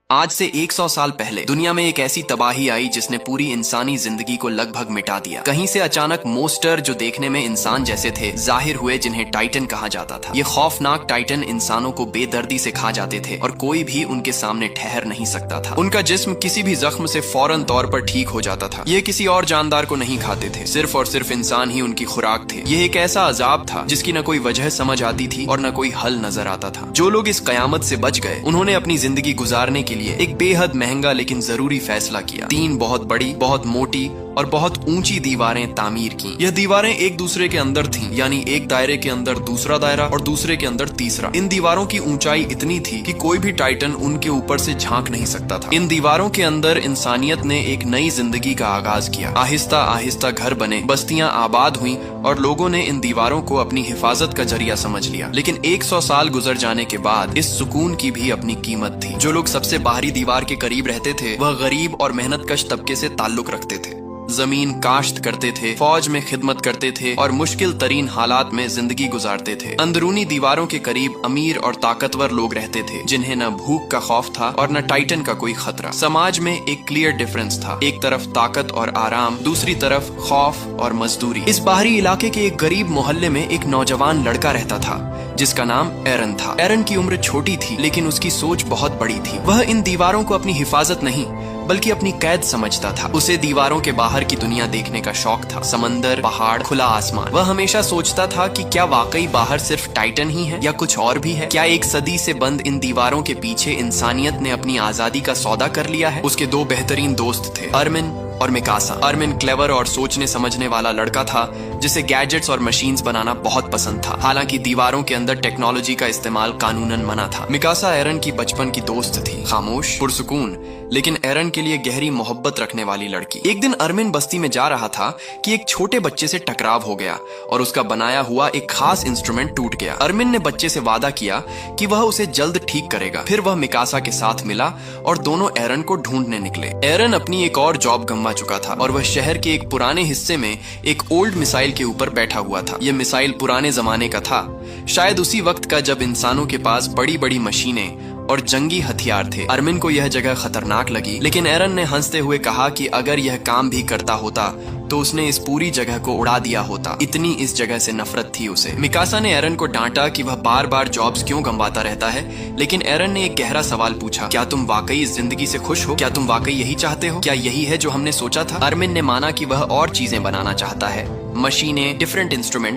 आज से 100 साल पहले दुनिया में एक ऐसी तबाही आई जिसने पूरी इंसानी जिंदगी को लगभग मिटा दिया। कहीं से अचानक मोस्टर जो देखने में इंसान जैसे थे जाहिर हुए, जिन्हें टाइटन कहा जाता था। ये खौफनाक टाइटन इंसानों को बेदर्दी से खा जाते थे और कोई भी उनके सामने ठहर नहीं सकता था। उनका जिस्म किसी भी जख्म से फौरन तौर पर ठीक हो जाता था। ये किसी और जानदार को नहीं खाते थे, सिर्फ और सिर्फ इंसान ही उनकी खुराक थे। ये एक ऐसा अजाब था जिसकी न कोई वजह समझ आती थी और न कोई हल नजर आता था। जो लोग इस कयामत से बच गए उन्होंने अपनी जिंदगी गुजारने के लिए एक बेहद महंगा लेकिन जरूरी फैसला किया। 3 बहुत बड़ी, बहुत मोटी और बहुत ऊंची दीवारें तामीर की। यह दीवारें एक दूसरे के अंदर थीं, यानी एक दायरे के अंदर दूसरा दायरा और दूसरे के अंदर तीसरा। इन दीवारों की ऊंचाई इतनी थी कि कोई भी टाइटन उनके ऊपर से झांक नहीं सकता था। इन दीवारों के अंदर इंसानियत ने एक नई जिंदगी का आगाज किया। आहिस्ता आहिस्ता घर बने, बस्तियां आबाद हुई और लोगों ने इन दीवारों को अपनी हिफाजत का जरिया समझ लिया। लेकिन 100 साल गुजर जाने के बाद इस सुकून की भी अपनी कीमत थी। जो लोग सबसे बाहरी दीवार के करीब रहते थे वह गरीब और मेहनतकश तबके से ताल्लुक रखते थे। जमीन काश्त करते थे, फौज में खिदमत करते थे और मुश्किल तरीन हालात में जिंदगी गुजारते थे। अंदरूनी दीवारों के करीब अमीर और ताकतवर लोग रहते थे जिन्हें न भूख का खौफ था और न टाइटन का कोई खतरा। समाज में एक क्लियर डिफरेंस था, एक तरफ ताकत और आराम, दूसरी तरफ खौफ और मजदूरी। इस बाहरी इलाके के एक गरीब मोहल्ले में एक नौजवान लड़का रहता था जिसका नाम एरन था। एरन की उम्र छोटी थी लेकिन उसकी सोच बहुत बड़ी थी। वह इन दीवारों को अपनी हिफाजत नहीं बल्कि अपनी कैद समझता था। उसे दीवारों के बाहर की दुनिया देखने का शौक था, समंदर, पहाड़, खुला आसमान। वह हमेशा सोचता था कि क्या वाकई बाहर सिर्फ टाइटन ही है या कुछ और भी है। क्या एक सदी से बंद इन दीवारों के पीछे इंसानियत ने अपनी आजादी का सौदा कर लिया है। उसके 2 बेहतरीन दोस्त थे, अरमिन और मिकासा। अरमिन क्लेवर और सोचने समझने वाला लड़का था जिसे गैजेट्स और मशीन्स बनाना बहुत पसंद था। हालांकि दीवारों के अंदर टेक्नोलॉजी का इस्तेमाल कानूनन मना था। मिकासा एरन की बचपन की दोस्त थी, खामोश, पुरसुकून, लेकिन एरन के लिए गहरी मोहब्बत रखने वाली लड़की। एक दिन अरमिन बस्ती में जा रहा था कि एक छोटे बच्चे से टकराव हो गया और उसका बनाया हुआ एक खास इंस्ट्रूमेंट टूट गया। अरमिन ने बच्चे से वादा किया कि वह उसे जल्द ठीक करेगा। फिर वह मिकासा के साथ मिला और दोनों एरन को ढूंढने निकले। एरन अपनी एक और जॉब गंवा चुका था और वह शहर के एक पुराने हिस्से में एक ओल्ड मिसाइल के ऊपर बैठा हुआ था। यह मिसाइल पुराने जमाने का था, शायद उसी वक्त का जब इंसानों के पास बड़ी बड़ी मशीनें और जंगी हथियार थे। अरमिन को यह जगह खतरनाक लगी, लेकिन एरन ने हंसते हुए कहा कि अगर यह काम भी करता होता तो उसने इस पूरी जगह को उड़ा दिया होता। इतनी इस जगह से नफरत थी उसे। मिकासा ने एरन को डांटा कि वह बार बार जॉब्स क्यों गंवाता रहता है, लेकिन एरन ने एक गहरा सवाल पूछा, क्या तुम वाकई इस जिंदगी से खुश हो? क्या तुम वाकई यही चाहते हो? क्या यही है जो हमने सोचा था? अरमिन ने माना कि वह और चीजें बनाना चाहता है, मशीनें, डिफरेंट इंस्ट्रूमेंट्स,